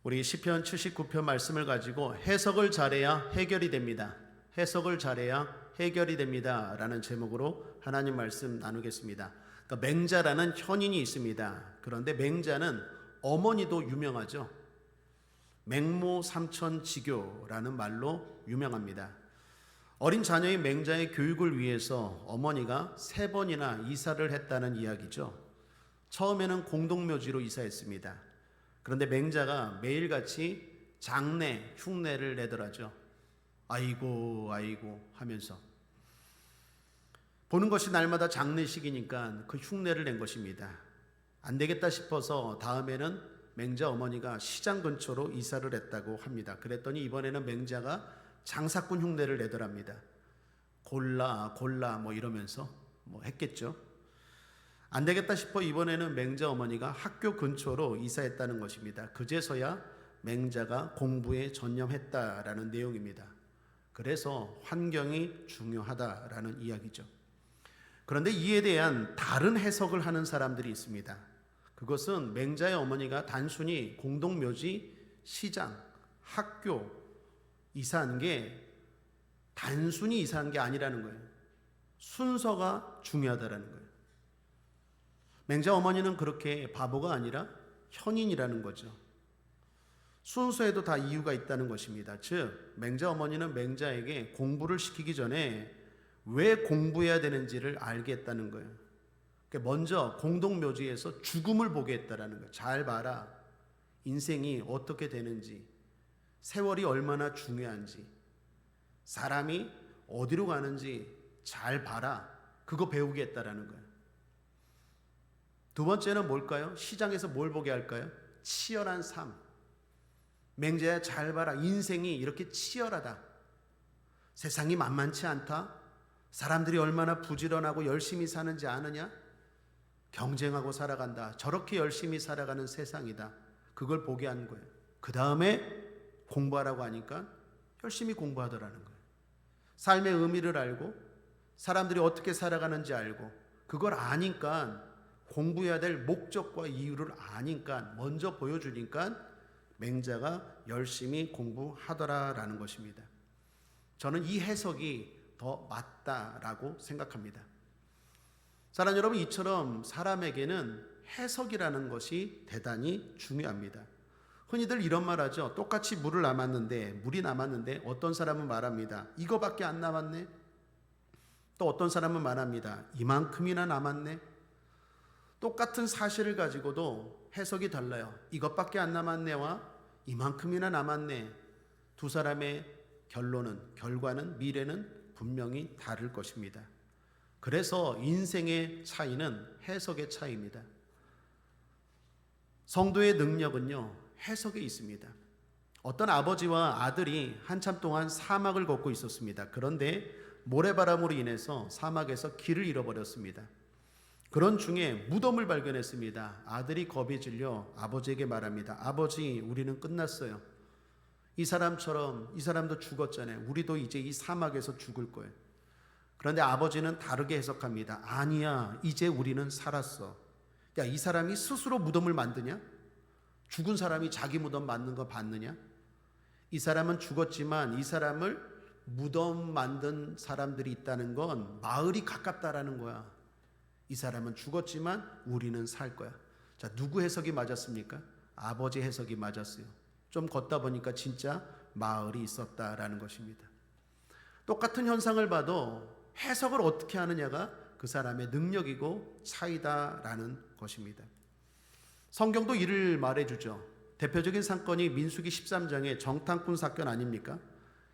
우리 시편 79편 말씀을 가지고 해석을 잘해야 해결이 됩니다. 해석을 잘해야 해결이 됩니다. 라는 제목으로 하나님 말씀 나누겠습니다. 그러니까 맹자라는 현인이 있습니다. 그런데 맹자는 어머니도 유명하죠. 맹모 삼천지교라는 말로 유명합니다. 어린 자녀인 맹자의 교육을 위해서 어머니가 3번이나 이사를 했다는 이야기죠. 처음에는 공동묘지로 이사했습니다. 그런데 맹자가 매일같이 장례, 흉내를 내더라죠. 아이고 아이고 하면서. 보는 것이 날마다 장례식이니까 그 흉내를 낸 것입니다. 안 되겠다 싶어서 다음에는 맹자 어머니가 시장 근처로 이사를 했다고 합니다. 그랬더니 이번에는 맹자가 장사꾼 흉내를 내더랍니다. 골라 뭐 이러면서 했겠죠. 안 되겠다 싶어 이번에는 맹자 어머니가 학교 근처로 이사했다는 것입니다. 그제서야 맹자가 공부에 전념했다라는 내용입니다. 그래서 환경이 중요하다라는 이야기죠. 그런데 이에 대한 다른 해석을 하는 사람들이 있습니다. 그것은 맹자의 어머니가 단순히 공동묘지, 시장, 학교 이사한 게 단순히 이사한 게 아니라는 거예요. 순서가 중요하다라는 거예요. 맹자 어머니는 그렇게 바보가 아니라 현인이라는 거죠. 순서에도 다 이유가 있다는 것입니다. 즉 맹자 어머니는 맹자에게 공부를 시키기 전에 왜 공부해야 되는지를 알게 했다는 거예요. 먼저 공동묘지에서 죽음을 보게 했다는 거예요. 잘 봐라. 인생이 어떻게 되는지, 세월이 얼마나 중요한지, 사람이 어디로 가는지 잘 봐라. 그거 배우게 했다는 거예요. 두 번째는 뭘까요? 시장에서 뭘 보게 할까요? 치열한 삶. 맹자야 잘 봐라. 인생이 이렇게 치열하다. 세상이 만만치 않다. 사람들이 얼마나 부지런하고 열심히 사는지 아느냐? 경쟁하고 살아간다. 저렇게 열심히 살아가는 세상이다. 그걸 보게 한 거예요. 그 다음에 공부하라고 하니까 열심히 공부하더라는 거예요. 삶의 의미를 알고 사람들이 어떻게 살아가는지 알고 그걸 아니까 공부해야 될 목적과 이유를 아니까 먼저 보여주니까 맹자가 열심히 공부하더라라는 것입니다. 저는 이 해석이 더 맞다라고 생각합니다. 사랑 여러분, 이처럼 사람에게는 해석이라는 것이 대단히 중요합니다. 흔히들 이런 말 하죠. 똑같이 물이 남았는데 어떤 사람은 말합니다. 이거밖에 안 남았네. 또 어떤 사람은 말합니다. 이만큼이나 남았네. 똑같은 사실을 가지고도 해석이 달라요. 이것밖에 안 남았네와 이만큼이나 남았네. 두 사람의 결과는 미래는 분명히 다를 것입니다. 그래서 인생의 차이는 해석의 차이입니다. 성도의 능력은요, 해석에 있습니다. 어떤 아버지와 아들이 한참 동안 사막을 걷고 있었습니다. 그런데 모래바람으로 인해서 사막에서 길을 잃어버렸습니다. 그런 중에 무덤을 발견했습니다. 아들이 겁이 질려 아버지에게 말합니다. 아버지, 우리는 끝났어요. 이 사람도 죽었잖아요. 우리도 이제 이 사막에서 죽을 거예요. 그런데 아버지는 다르게 해석합니다. 아니야, 이제 우리는 살았어. 야, 이 사람이 스스로 무덤을 만드냐? 죽은 사람이 자기 무덤 만든 거 봤느냐? 이 사람은 죽었지만 이 사람을 무덤 만든 사람들이 있다는 건 마을이 가깝다라는 거야. 이 사람은 죽었지만 우리는 살 거야. 자, 누구 해석이 맞았습니까? 아버지 해석이 맞았어요. 좀 걷다 보니까 진짜 마을이 있었다라는 것입니다. 똑같은 현상을 봐도 해석을 어떻게 하느냐가 그 사람의 능력이고 차이다라는 것입니다. 성경도 이를 말해주죠. 대표적인 사건이 민수기 13장의 정탐꾼 사건 아닙니까?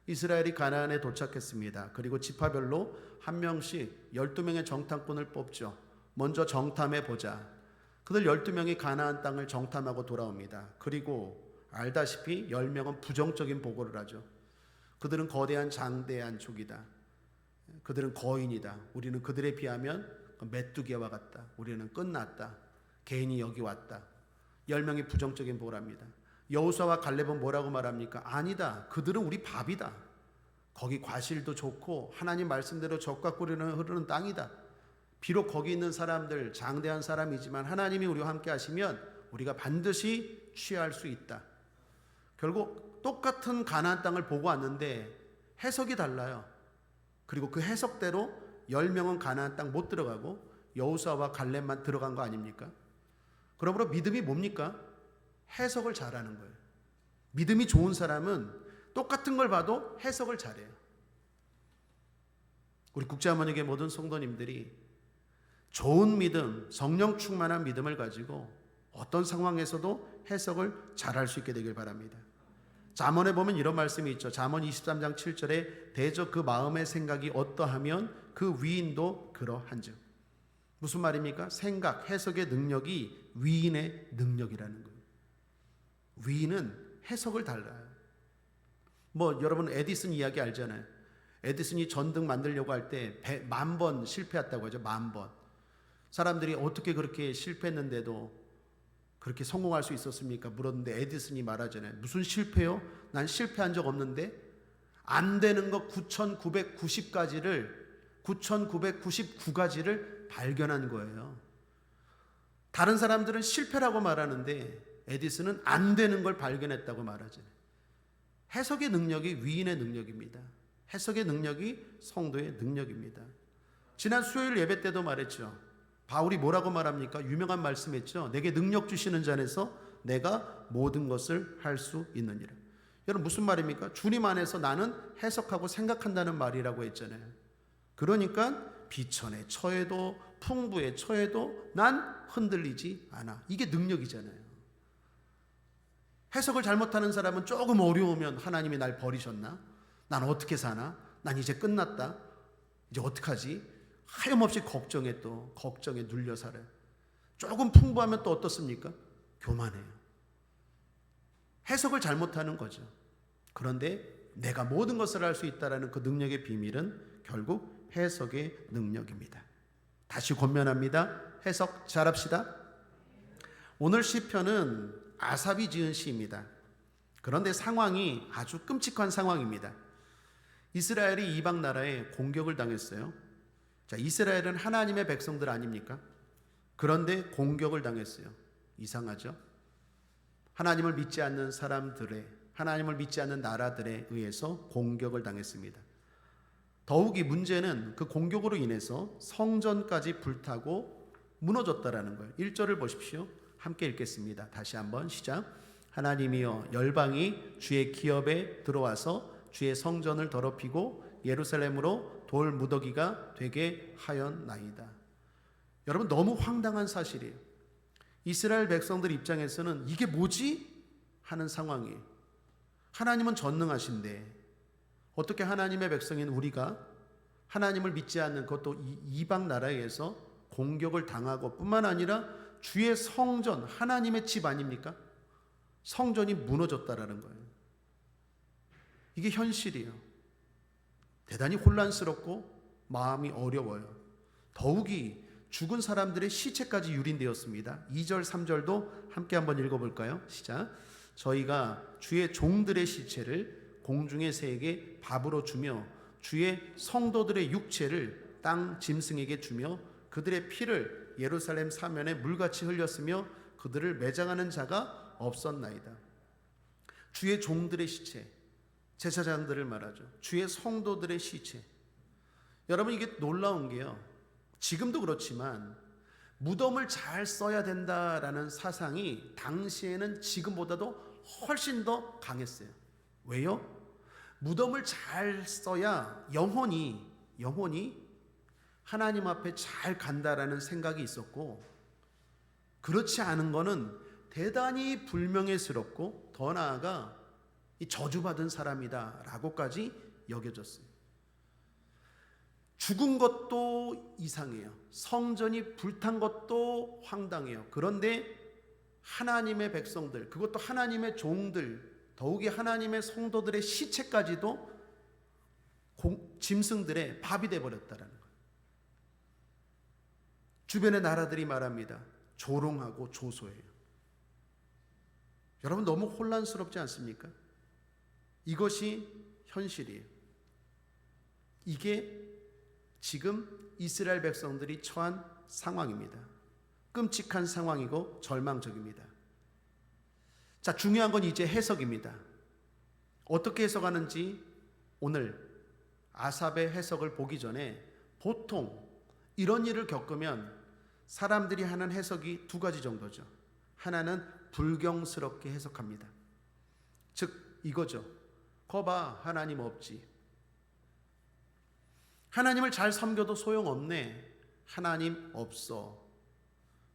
이스라엘이 가나안에 도착했습니다. 그리고 지파별로 한 명씩 12명의 정탐꾼을 뽑죠. 먼저 정탐해 보자. 그들 12명이 가나안 땅을 정탐하고 돌아옵니다. 그리고 알다시피 10명은 부정적인 보고를 하죠. 그들은 거대한 장대한 족이다. 그들은 거인이다. 우리는 그들에 비하면 메뚜기와 같다. 우리는 끝났다. 개인이 여기 왔다. 10명이 부정적인 보고를 합니다. 여호수아와 갈렙은 뭐라고 말합니까? 아니다. 그들은 우리 밥이다. 거기 과실도 좋고 하나님 말씀대로 젖과 꿀이 흐르는 땅이다. 비록 거기 있는 사람들 장대한 사람이지만 하나님이 우리와 함께 하시면 우리가 반드시 취할 수 있다. 결국 똑같은 가나안 땅을 보고 왔는데 해석이 달라요. 그리고 그 해석대로 10명은 가나안 땅 못 들어가고 여호수아와 갈렙만 들어간 거 아닙니까? 그러므로 믿음이 뭡니까? 해석을 잘하는 거예요. 믿음이 좋은 사람은 똑같은 걸 봐도 해석을 잘해요. 우리 국제하모니교회 모든 성도님들이 좋은 믿음, 성령 충만한 믿음을 가지고 어떤 상황에서도 해석을 잘할 수 있게 되길 바랍니다. 잠언에 보면 이런 말씀이 있죠. 잠언 23장 7절에 대저 그 마음의 생각이 어떠하면 그 위인도 그러한즉. 무슨 말입니까? 생각, 해석의 능력이 위인의 능력이라는 거예요. 위인은 해석을 달라요. 여러분 에디슨 이야기 알잖아요. 에디슨이 전등 만들려고 할 때 10,000번 실패했다고 하죠. 10,000번. 사람들이 어떻게 그렇게 실패했는데도 그렇게 성공할 수 있었습니까? 물었는데 에디슨이 말하잖아요. 무슨 실패요? 난 실패한 적 없는데 안 되는 거 9,999가지를 발견한 거예요. 다른 사람들은 실패라고 말하는데 에디슨은 안 되는 걸 발견했다고 말하잖아요. 해석의 능력이 위인의 능력입니다. 해석의 능력이 성도의 능력입니다. 지난 수요일 예배 때도 말했죠. 바울이 뭐라고 말합니까? 유명한 말씀했죠. 내게 능력 주시는 자 안에서 내가 모든 것을 할 수 있느니라. 여러분 무슨 말입니까? 주님 안에서 나는 해석하고 생각한다는 말이라고 했잖아요. 그러니까 비천에 처해도 풍부에 처해도 난 흔들리지 않아. 이게 능력이잖아요. 해석을 잘못하는 사람은 조금 어려우면 하나님이 날 버리셨나? 난 어떻게 사나? 난 이제 끝났다. 이제 어떡하지? 하염없이 걱정에 눌려 살아요. 조금 풍부하면 또 어떻습니까? 교만해요. 해석을 잘못하는 거죠. 그런데 내가 모든 것을 할 수 있다는 그 능력의 비밀은 결국 해석의 능력입니다. 다시 권면합니다. 해석 잘합시다. 오늘 시편은 아삽이 지은 시입니다. 그런데 상황이 아주 끔찍한 상황입니다. 이스라엘이 이방 나라에 공격을 당했어요. 자, 이스라엘은 하나님의 백성들 아닙니까? 그런데 공격을 당했어요. 이상하죠? 하나님을 믿지 않는 사람들의, 하나님을 믿지 않는 나라들에 의해서 공격을 당했습니다. 더욱이 문제는 그 공격으로 인해서 성전까지 불타고 무너졌다라는 거예요. 1절을 보십시오. 함께 읽겠습니다. 다시 한번 시작. 하나님이여 열방이 주의 기업에 들어와서 주의 성전을 더럽히고 예루살렘으로 돌 무더기가 되게 하였나이다. 여러분 너무 황당한 사실이에요. 이스라엘 백성들 입장에서는 이게 뭐지? 하는 상황이에요. 하나님은 전능하신데 어떻게 하나님의 백성인 우리가 하나님을 믿지 않는 그것도 이방 나라에서 공격을 당하고 뿐만 아니라 주의 성전, 하나님의 집 아닙니까? 성전이 무너졌다라는 거예요. 이게 현실이에요. 대단히 혼란스럽고 마음이 어려워요. 더욱이 죽은 사람들의 시체까지 유린되었습니다. 2절 3절도 함께 한번 읽어볼까요? 시작. 저희가 주의 종들의 시체를 공중의 새에게 밥으로 주며 주의 성도들의 육체를 땅 짐승에게 주며 그들의 피를 예루살렘 사면에 물같이 흘렸으며 그들을 매장하는 자가 없었나이다. 주의 종들의 시체, 제사장들을 말하죠. 주의 성도들의 시체. 여러분 이게 놀라운 게요. 지금도 그렇지만 무덤을 잘 써야 된다라는 사상이 당시에는 지금보다도 훨씬 더 강했어요. 왜요? 무덤을 잘 써야 영혼이 하나님 앞에 잘 간다라는 생각이 있었고, 그렇지 않은 거는 대단히 불명예스럽고 더 나아가 저주받은 사람이다 라고까지 여겨졌어요. 죽은 것도 이상해요. 성전이 불탄 것도 황당해요. 그런데 하나님의 백성들, 그것도 하나님의 종들, 더욱이 하나님의 성도들의 시체까지도 짐승들의 밥이 되어버렸다는 거예요. 주변의 나라들이 말합니다. 조롱하고 조소해요. 여러분 너무 혼란스럽지 않습니까? 이것이 현실이에요. 이게 지금 이스라엘 백성들이 처한 상황입니다. 끔찍한 상황이고 절망적입니다. 자, 중요한 건 이제 해석입니다. 어떻게 해석하는지 오늘 아삽의 해석을 보기 전에 보통 이런 일을 겪으면 사람들이 하는 해석이 두 가지 정도죠. 하나는 불경스럽게 해석합니다. 즉 이거죠. 거봐, 하나님 없지. 하나님을 잘 섬겨도 소용없네. 하나님 없어.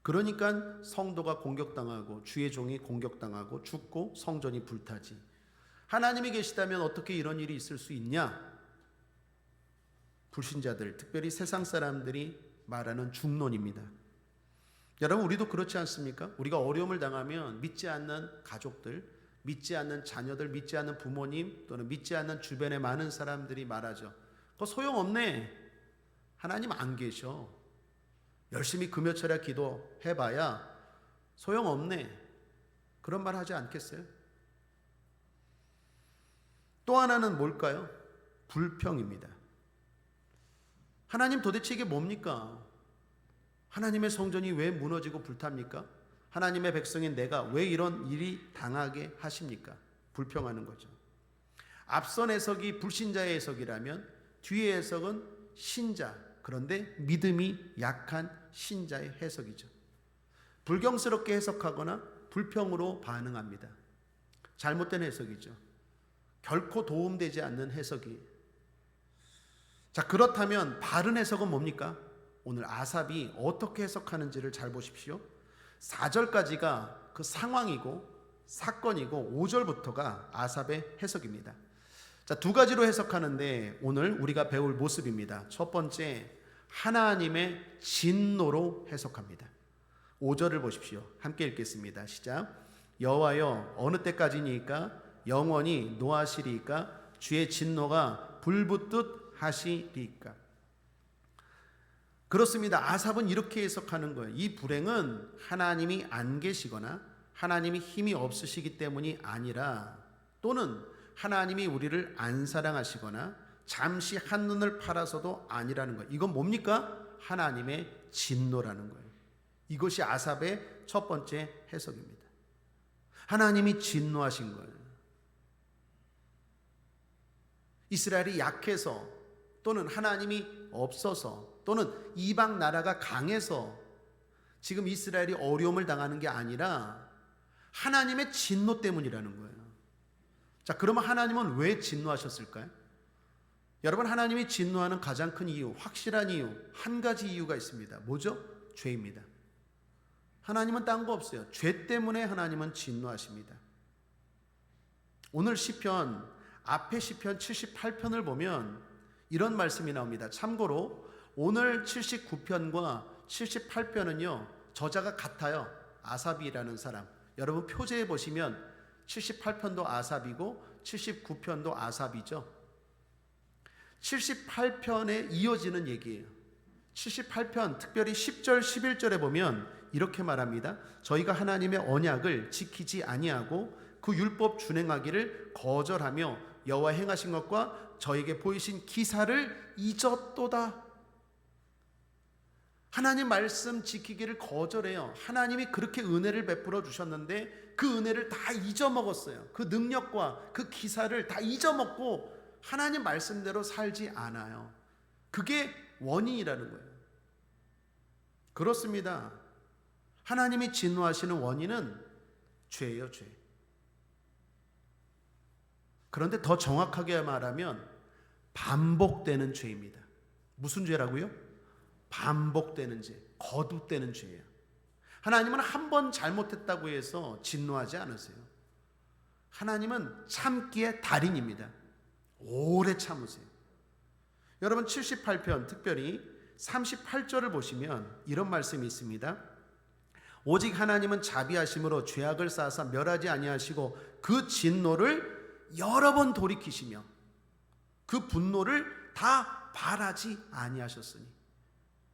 그러니까 성도가 공격당하고 주의 종이 공격당하고 죽고 성전이 불타지. 하나님이 계시다면 어떻게 이런 일이 있을 수 있냐? 불신자들, 특별히 세상 사람들이 말하는 중론입니다. 여러분, 우리도 그렇지 않습니까? 우리가 어려움을 당하면 믿지 않는 가족들, 믿지 않는 자녀들, 믿지 않는 부모님, 또는 믿지 않는 주변의 많은 사람들이 말하죠. 그거 소용없네. 하나님 안 계셔. 열심히 금요철에 기도해봐야 소용없네. 그런 말 하지 않겠어요? 또 하나는 뭘까요? 불평입니다. 하나님 도대체 이게 뭡니까? 하나님의 성전이 왜 무너지고 불탑니까? 하나님의 백성인 내가 왜 이런 일이 당하게 하십니까? 불평하는 거죠. 앞선 해석이 불신자의 해석이라면 뒤의 해석은 신자, 그런데 믿음이 약한 신자의 해석이죠. 불경스럽게 해석하거나 불평으로 반응합니다. 잘못된 해석이죠. 결코 도움되지 않는 해석이. 자, 그렇다면 바른 해석은 뭡니까? 오늘 아삽이 어떻게 해석하는지를 잘 보십시오. 4절까지가 그 상황이고 사건이고 5절부터가 아삽의 해석입니다. 자, 두 가지로 해석하는데 오늘 우리가 배울 모습입니다. 첫 번째, 하나님의 진노로 해석합니다. 5절을 보십시오. 함께 읽겠습니다. 시작. 여호와여, 어느 때까지니까 영원히 노하시리이까? 주의 진노가 불붙듯 하시리이까? 그렇습니다. 아삽은 이렇게 해석하는 거예요. 이 불행은 하나님이 안 계시거나 하나님이 힘이 없으시기 때문이 아니라, 또는 하나님이 우리를 안 사랑하시거나 잠시 한눈을 팔아서도 아니라는 거예요. 이건 뭡니까? 하나님의 진노라는 거예요. 이것이 아삽의 첫 번째 해석입니다. 하나님이 진노하신 거예요. 이스라엘이 약해서, 또는 하나님이 없어서, 또는 이방 나라가 강해서 지금 이스라엘이 어려움을 당하는 게 아니라 하나님의 진노 때문이라는 거예요. 자, 그러면 하나님은 왜 진노하셨을까요? 여러분, 하나님이 진노하는 가장 큰 이유, 확실한 이유, 한 가지 이유가 있습니다. 뭐죠? 죄입니다. 하나님은 딴 거 없어요. 죄 때문에 하나님은 진노하십니다. 오늘 시편, 앞에 시편 78편을 보면 이런 말씀이 나옵니다. 참고로 오늘 79편과 78편은요 저자가 같아요. 아삽이라는 사람. 여러분 표제에 보시면 78편도 아삽이고 79편도 아삽이죠. 78편에 이어지는 얘기예요. 78편 특별히 10절 11절에 보면 이렇게 말합니다. 저희가 하나님의 언약을 지키지 아니하고 그 율법 준행하기를 거절하며 여호와 행하신 것과 저에게 보이신 기사를 잊었도다. 하나님 말씀 지키기를 거절해요. 하나님이 그렇게 은혜를 베풀어 주셨는데 그 은혜를 다 잊어먹었어요. 그 능력과 그 기사를 다 잊어먹고 하나님 말씀대로 살지 않아요. 그게 원인이라는 거예요. 그렇습니다. 하나님이 진노하시는 원인은 죄예요, 죄. 그런데 더 정확하게 말하면 반복되는 죄입니다. 무슨 죄라고요? 반복되는 죄, 거듭되는 죄예요. 하나님은 한 번 잘못했다고 해서 진노하지 않으세요. 하나님은 참기의 달인입니다. 오래 참으세요. 여러분 78편 특별히 38절을 보시면 이런 말씀이 있습니다. 오직 하나님은 자비하심으로 죄악을 쌓아서 멸하지 아니하시고 그 진노를 여러 번 돌이키시며 그 분노를 다 발하지 아니하셨으니.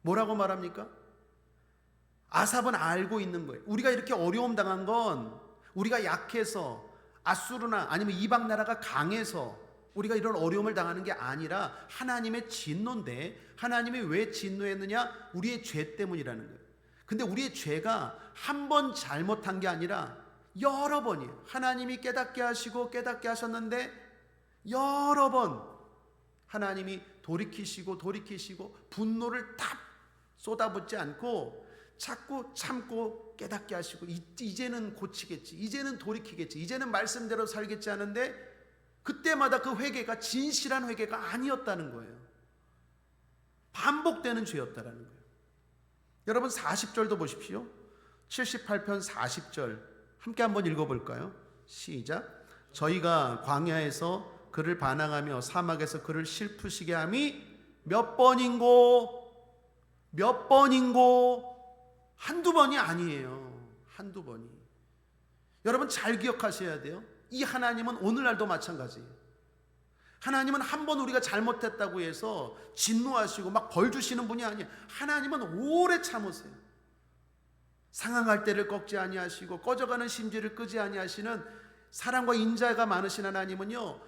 뭐라고 말합니까? 아삽은 알고 있는 거예요. 우리가 이렇게 어려움 당한 건 우리가 약해서, 아수르나 아니면 이방 나라가 강해서 우리가 이런 어려움을 당하는 게 아니라 하나님의 진노인데, 하나님이 왜 진노했느냐? 우리의 죄 때문이라는 거예요. 근데 우리의 죄가 한 번 잘못한 게 아니라 여러 번이에요. 하나님이 깨닫게 하시고 깨닫게 하셨는데 여러 번 하나님이 돌이키시고 분노를 다 쏟아붓지 않고 자꾸 참고 깨닫게 하시고, 이제는 고치겠지, 이제는 돌이키겠지, 이제는 말씀대로 살겠지 하는데, 그때마다 그 회개가 진실한 회개가 아니었다는 거예요. 반복되는 죄였다라는 거예요. 여러분 40절도 보십시오. 78편 40절 함께 한번 읽어볼까요? 시작. 저희가 광야에서 그를 반항하며 사막에서 그를 슬프시게 함이 몇 번인고 한두 번이 아니에요. 한두 번이. 여러분 잘 기억하셔야 돼요. 이 하나님은 오늘날도 마찬가지예요. 하나님은 한 번 우리가 잘못했다고 해서 진노하시고 막 벌 주시는 분이 아니에요. 하나님은 오래 참으세요. 상황할 때를 꺾지 아니하시고 꺼져가는 심지를 끄지 아니하시는 사랑과 인자가 많으신 하나님은요,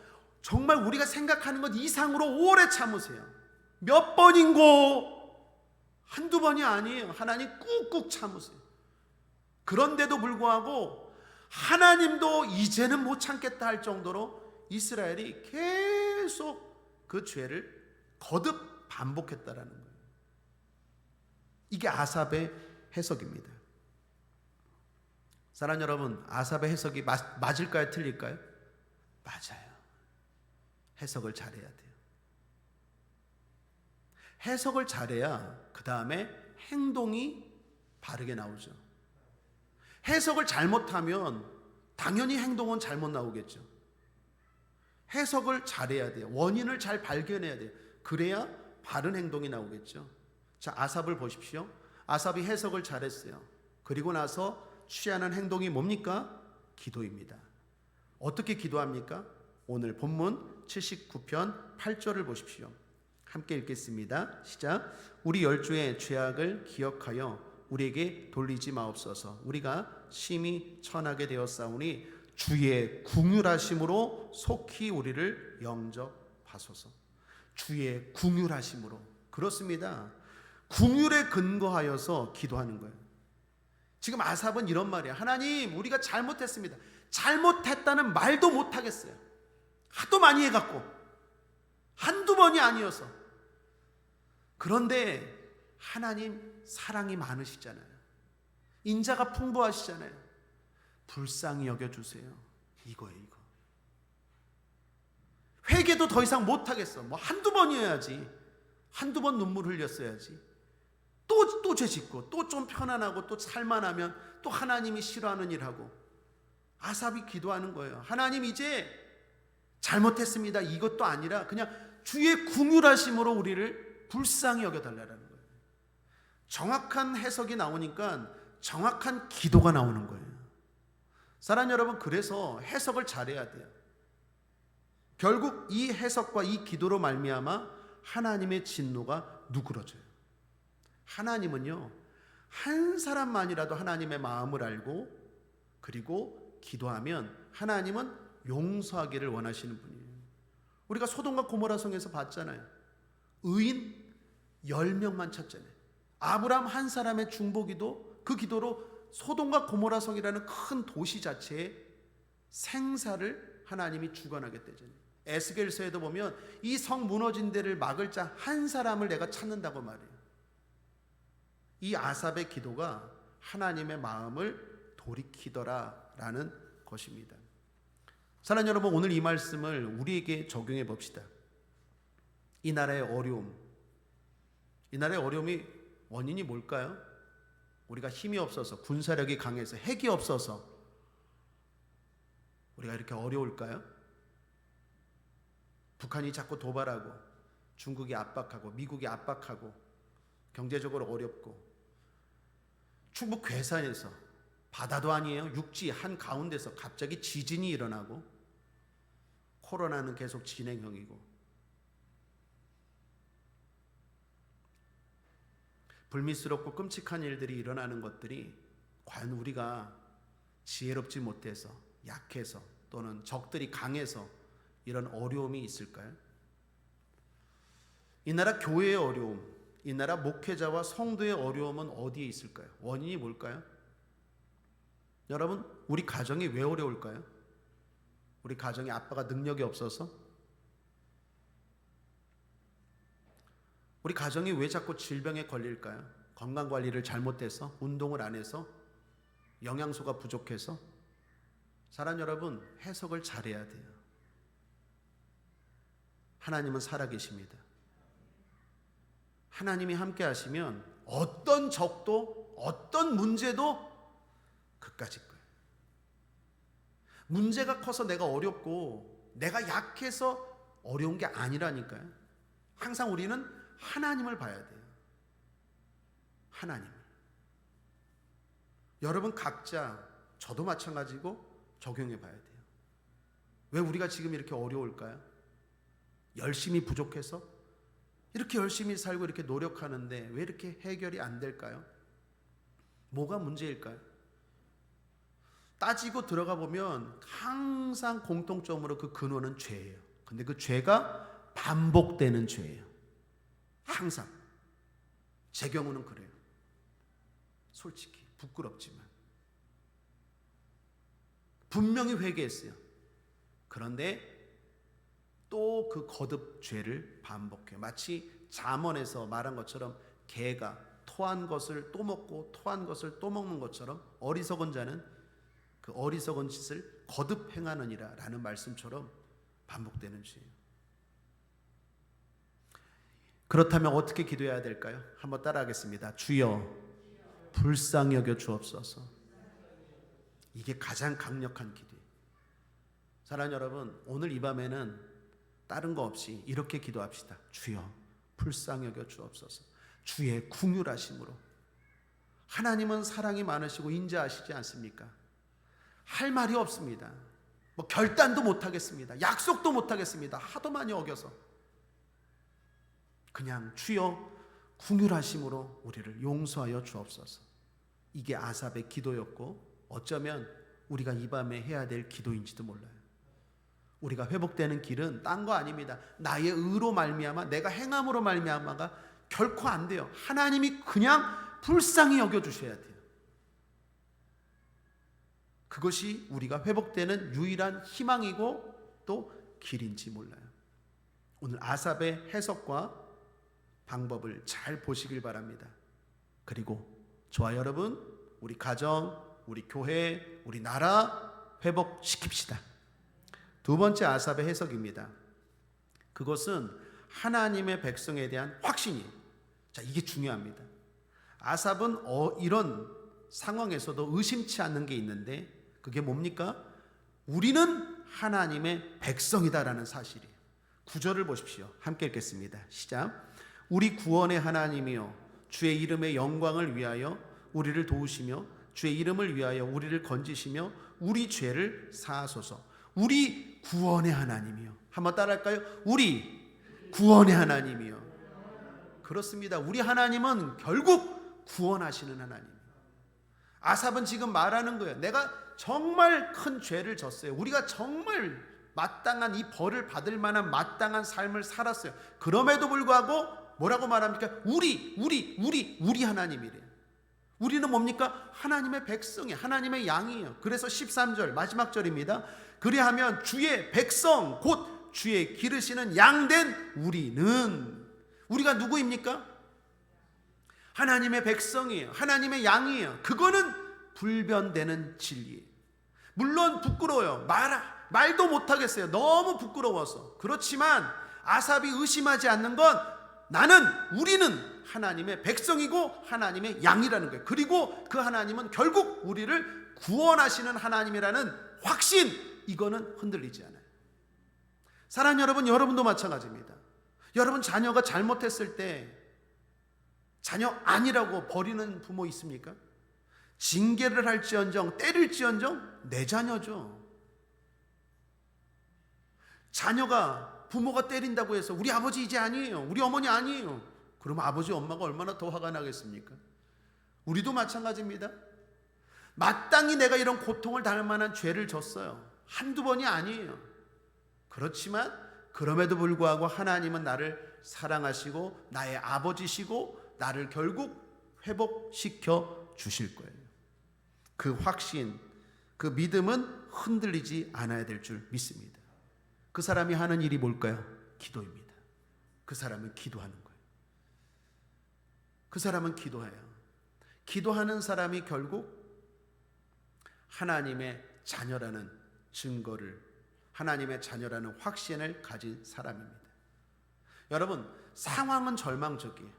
정말 우리가 생각하는 것 이상으로 오래 참으세요. 몇 번인고 한두 번이 아니에요. 하나님 꾹꾹 참으세요. 그런데도 불구하고 하나님도 이제는 못 참겠다 할 정도로 이스라엘이 계속 그 죄를 거듭 반복했다라는 거예요. 이게 아삽의 해석입니다. 사랑하는 여러분, 아삽의 해석이 맞을까요? 틀릴까요? 맞아요. 해석을 잘해야 돼요. 해석을 잘해야 그 다음에 행동이 바르게 나오죠. 해석을 잘못하면 당연히 행동은 잘못 나오겠죠. 해석을 잘해야 돼요. 원인을 잘 발견해야 돼요. 그래야 바른 행동이 나오겠죠. 자, 아삽을 보십시오. 아삽이 해석을 잘했어요. 그리고 나서 취하는 행동이 뭡니까? 기도입니다. 어떻게 기도합니까? 오늘 본문 79편 8절을 보십시오. 함께 읽겠습니다. 시작. 우리 열조의 죄악을 기억하여 우리에게 돌리지 마옵소서. 우리가 심히 천하게 되었사오니 주의 긍휼하심으로 속히 우리를 영접하소서. 주의 긍휼하심으로. 그렇습니다. 긍휼에 근거하여서 기도하는 거예요. 지금 아삽은 이런 말이에요. 하나님, 우리가 잘못했습니다. 잘못했다는 말도 못하겠어요. 하도 많이 해갖고 한두 번이 아니어서. 그런데 하나님 사랑이 많으시잖아요. 인자가 풍부하시잖아요. 불쌍히 여겨주세요. 이거예요, 이거. 회개도 더 이상 못하겠어. 뭐 한두 번이어야지. 한두 번 눈물 흘렸어야지. 또 죄 짓고 또 좀 편안하고 또 살만하면 또 하나님이 싫어하는 일하고. 아삽이 기도하는 거예요. 하나님, 이제 잘못했습니다. 이것도 아니라 그냥 주의 긍휼하심으로 우리를 불쌍히 여겨달라는 거예요. 정확한 해석이 나오니까 정확한 기도가 나오는 거예요. 사랑하는 여러분, 그래서 해석을 잘해야 돼요. 결국 이 해석과 이 기도로 말미암아 하나님의 진노가 누그러져요. 하나님은요, 한 사람만이라도 하나님의 마음을 알고 그리고 기도하면 하나님은 용서하기를 원하시는 분이에요. 우리가 소돔과 고모라 성에서 봤잖아요. 의인 10명만 찾잖아요. 아브라함 한 사람의 중보기도, 그 기도로 소돔과 고모라 성이라는 큰 도시 자체의 생사를 하나님이 주관하겠다잖아요. 에스겔서에도 보면 이 성 무너진 데를 막을 자 한 사람을 내가 찾는다고 말해요. 이 아삽의 기도가 하나님의 마음을 돌이키더라라는 것입니다. 사랑하는 여러분, 오늘 이 말씀을 우리에게 적용해 봅시다. 이 나라의 어려움, 이 나라의 어려움이 원인이 뭘까요? 우리가 힘이 없어서, 군사력이 강해서, 핵이 없어서 우리가 이렇게 어려울까요? 북한이 자꾸 도발하고, 중국이 압박하고, 미국이 압박하고, 경제적으로 어렵고, 충북 괴산에서 바다도 아니에요, 육지 한 가운데서 갑자기 지진이 일어나고, 코로나는 계속 진행형이고, 불미스럽고 끔찍한 일들이 일어나는 것들이 과연 우리가 지혜롭지 못해서, 약해서, 또는 적들이 강해서 이런 어려움이 있을까요? 이 나라 교회의 어려움, 이 나라 목회자와 성도의 어려움은 어디에 있을까요? 원인이 뭘까요? 여러분, 우리 가정이 왜 어려울까요? 우리 가정에 아빠가 능력이 없어서? 우리 가정이 왜 자꾸 질병에 걸릴까요? 건강관리를 잘못해서, 운동을 안 해서, 영양소가 부족해서. 사랑 여러분, 해석을 잘해야 돼요. 하나님은 살아계십니다. 하나님이 함께 하시면 어떤 적도, 어떤 문제도 그까짓 거예요. 문제가 커서 내가 어렵고 내가 약해서 어려운 게 아니라니까요. 항상 우리는 하나님을 봐야 돼요. 하나님을. 여러분 각자, 저도 마찬가지고 적용해 봐야 돼요. 왜 우리가 지금 이렇게 어려울까요? 열심히 부족해서? 이렇게 열심히 살고 이렇게 노력하는데 왜 이렇게 해결이 안 될까요? 뭐가 문제일까요? 따지고 들어가 보면 항상 공통점으로 그 근원은 죄예요. 근데 그 죄가 반복되는 죄예요. 항상. 제 경우는 그래요. 솔직히 부끄럽지만 분명히 회개했어요. 그런데 또 그 거듭 죄를 반복해요. 마치 잠언에서 말한 것처럼 개가 토한 것을 또 먹고 토한 것을 또 먹는 것처럼 어리석은 자는 그 어리석은 짓을 거듭 행하느니라 라는 말씀처럼 반복되는 죄예요. 그렇다면 어떻게 기도해야 될까요? 한번 따라하겠습니다. 주여 불쌍히 여겨 주옵소서. 이게 가장 강력한 기도예요. 사랑하는 여러분, 오늘 이 밤에는 다른 거 없이 이렇게 기도합시다. 주여 불쌍히 여겨 주옵소서. 주의 긍휼하심으로. 하나님은 사랑이 많으시고 인자하시지 않습니까? 할 말이 없습니다. 뭐 결단도 못하겠습니다. 약속도 못하겠습니다. 하도 많이 어겨서. 그냥 주여 긍휼하심으로 우리를 용서하여 주옵소서. 이게 아삽의 기도였고 어쩌면 우리가 이 밤에 해야 될 기도인지도 몰라요. 우리가 회복되는 길은 딴 거 아닙니다. 나의 의로 말미암아, 내가 행함으로 말미암아가 결코 안 돼요. 하나님이 그냥 불쌍히 여겨주셔야 돼요. 그것이 우리가 회복되는 유일한 희망이고 또 길인지 몰라요. 오늘 아삽의 해석과 방법을 잘 보시길 바랍니다. 그리고 저와 여러분, 우리 가정, 우리 교회, 우리 나라 회복시킵시다. 두 번째 아삽의 해석입니다. 그것은 하나님의 백성에 대한 확신이에요. 자, 이게 중요합니다. 아삽은 이런 상황에서도 의심치 않는 게 있는데 그게 뭡니까? 우리는 하나님의 백성이다라는 사실이에요. 9절을 보십시오. 함께 읽겠습니다. 시작. 우리 구원의 하나님이여 주의 이름의 영광을 위하여 우리를 도우시며 주의 이름을 위하여 우리를 건지시며 우리 죄를 사하소서. 우리 구원의 하나님이여. 한번 따라할까요? 우리 구원의 하나님이여. 그렇습니다. 우리 하나님은 결국 구원하시는 하나님이에요. 아삽은 지금 말하는 거예요. 내가 정말 큰 죄를 졌어요. 우리가 정말 마땅한 이 벌을 받을 만한 마땅한 삶을 살았어요. 그럼에도 불구하고 뭐라고 말합니까? 우리 하나님이래요. 우리는 뭡니까? 하나님의 백성이에요. 하나님의 양이에요. 그래서 13절 마지막 절입니다. 그리하면 주의 백성 곧 주의 기르시는 양된 우리는, 우리가 누구입니까? 하나님의 백성이에요. 하나님의 양이에요. 그거는 불변되는 진리예요. 물론 부끄러워요. 말도 못하겠어요. 너무 부끄러워서. 그렇지만 아삽이 의심하지 않는 건 우리는 하나님의 백성이고 하나님의 양이라는 거예요. 그리고 그 하나님은 결국 우리를 구원하시는 하나님이라는 확신, 이거는 흔들리지 않아요. 사랑하는 여러분, 여러분도 마찬가지입니다. 여러분 자녀가 잘못했을 때 자녀 아니라고 버리는 부모 있습니까? 징계를 할지언정 때릴지언정 내 자녀죠. 자녀가 부모가 때린다고 해서 우리 아버지 이제 아니에요, 우리 어머니 아니에요, 그러면 아버지 엄마가 얼마나 더 화가 나겠습니까? 우리도 마찬가지입니다. 마땅히 내가 이런 고통을 당할 만한 죄를 졌어요. 한두 번이 아니에요. 그렇지만 그럼에도 불구하고 하나님은 나를 사랑하시고 나의 아버지시고 나를 결국 회복시켜 주실 거예요. 그 확신, 그 믿음은 흔들리지 않아야 될 줄 믿습니다. 그 사람이 하는 일이 뭘까요? 기도입니다. 그 사람은 기도하는 거예요. 그 사람은 기도해요. 기도하는 사람이 결국 하나님의 자녀라는 증거를, 하나님의 자녀라는 확신을 가진 사람입니다. 여러분, 상황은 절망적이에요.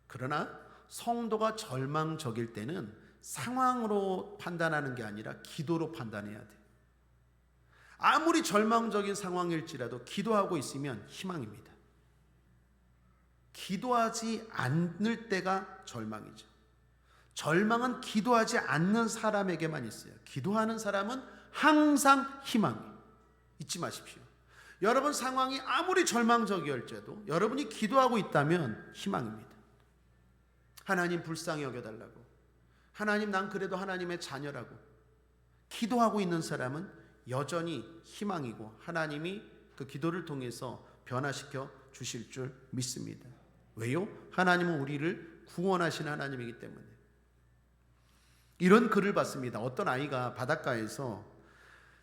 그러나 성도가 절망적일 때는 상황으로 판단하는 게 아니라 기도로 판단해야 돼요. 아무리 절망적인 상황일지라도 기도하고 있으면 희망입니다. 기도하지 않을 때가 절망이죠. 절망은 기도하지 않는 사람에게만 있어요. 기도하는 사람은 항상 희망이에요. 잊지 마십시오. 여러분 상황이 아무리 절망적이었지라도 여러분이 기도하고 있다면 희망입니다. 하나님 불쌍히 여겨달라고, 하나님 난 그래도 하나님의 자녀라고 기도하고 있는 사람은 여전히 희망이고 하나님이 그 기도를 통해서 변화시켜 주실 줄 믿습니다. 왜요? 하나님은 우리를 구원하시는 하나님이기 때문에. 이런 글을 봤습니다. 어떤 아이가 바닷가에서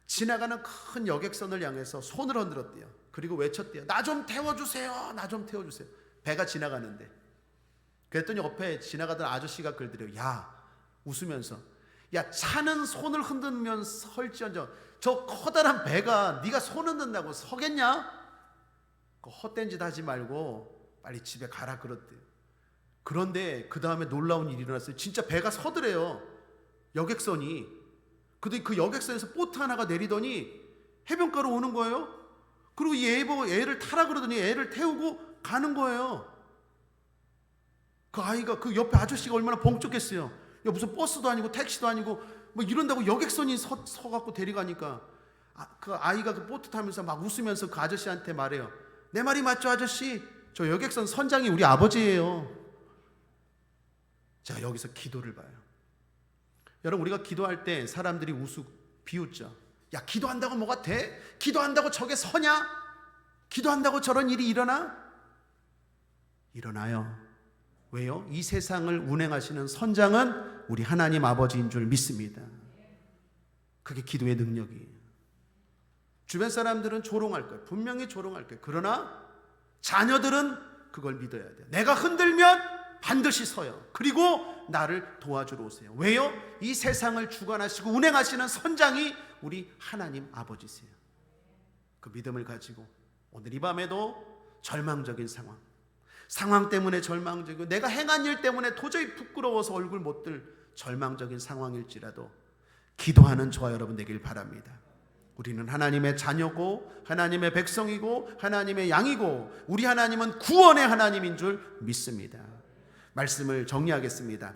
지나가는 큰 여객선을 향해서 손을 흔들었대요. 그리고 외쳤대요. 나 좀 태워주세요. 나 좀 태워주세요. 배가 지나가는데. 그랬더니 옆에 지나가던 아저씨가 글들여요. 야, 웃으면서, 야, 차는 손을 흔들면서 설지언정 저 커다란 배가 네가 손 흔든다고 서겠냐? 그 헛된 짓 하지 말고 빨리 집에 가라 그랬대요. 그런데 그 다음에 놀라운 일이 일어났어요. 진짜 배가 서더래요. 여객선이. 근데 그 여객선에서 보트 하나가 내리더니 해변가로 오는 거예요. 그리고 얘 보고 애를 타라 그러더니 애를 태우고 가는 거예요. 그 아이가, 그 옆에 아저씨가 얼마나 벙쩍했어요. 야, 무슨 버스도 아니고 택시도 아니고 뭐 이런다고 여객선이 서갖고 데려가니까 그 아이가 그 보트 타면서 막 웃으면서 그 아저씨한테 말해요. 내 말이 맞죠, 아저씨? 저 여객선 선장이 우리 아버지예요. 제가 여기서 기도를 봐요. 여러분, 우리가 기도할 때 사람들이 비웃죠. 야, 기도한다고 뭐가 돼? 기도한다고 저게 서냐? 기도한다고 저런 일이 일어나? 일어나요. 왜요? 이 세상을 운행하시는 선장은 우리 하나님 아버지인 줄 믿습니다. 그게 기도의 능력이에요. 주변 사람들은 조롱할 거예요. 분명히 조롱할 거예요. 그러나 자녀들은 그걸 믿어야 돼요. 내가 흔들면 반드시 서요. 그리고 나를 도와주러 오세요. 왜요? 이 세상을 주관하시고 운행하시는 선장이 우리 하나님 아버지세요. 그 믿음을 가지고 오늘 이 밤에도 절망적인 상황 때문에 절망적이고 내가 행한 일 때문에 도저히 부끄러워서 얼굴 못 들 절망적인 상황일지라도 기도하는 저와 여러분 되길 바랍니다. 우리는 하나님의 자녀고 하나님의 백성이고 하나님의 양이고 우리 하나님은 구원의 하나님인 줄 믿습니다. 말씀을 정리하겠습니다.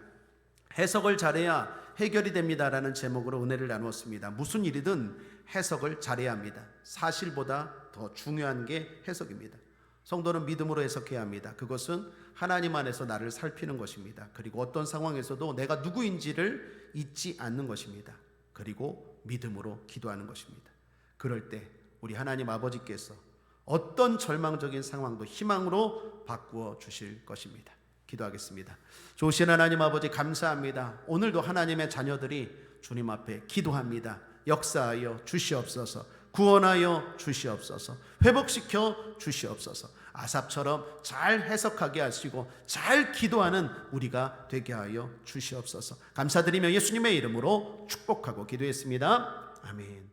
해석을 잘해야 해결이 됩니다라는 제목으로 은혜를 나누었습니다. 무슨 일이든 해석을 잘해야 합니다. 사실보다 더 중요한 게 해석입니다. 성도는 믿음으로 해석해야 합니다. 그것은 하나님 안에서 나를 살피는 것입니다. 그리고 어떤 상황에서도 내가 누구인지를 잊지 않는 것입니다. 그리고 믿음으로 기도하는 것입니다. 그럴 때 우리 하나님 아버지께서 어떤 절망적인 상황도 희망으로 바꾸어 주실 것입니다. 기도하겠습니다. 좋으신 하나님 아버지 감사합니다. 오늘도 하나님의 자녀들이 주님 앞에 기도합니다. 역사하여 주시옵소서. 구원하여 주시옵소서. 회복시켜 주시옵소서. 아삽처럼 잘 해석하게 하시고 잘 기도하는 우리가 되게 하여 주시옵소서. 감사드리며 예수님의 이름으로 축복하고 기도했습니다. 아멘.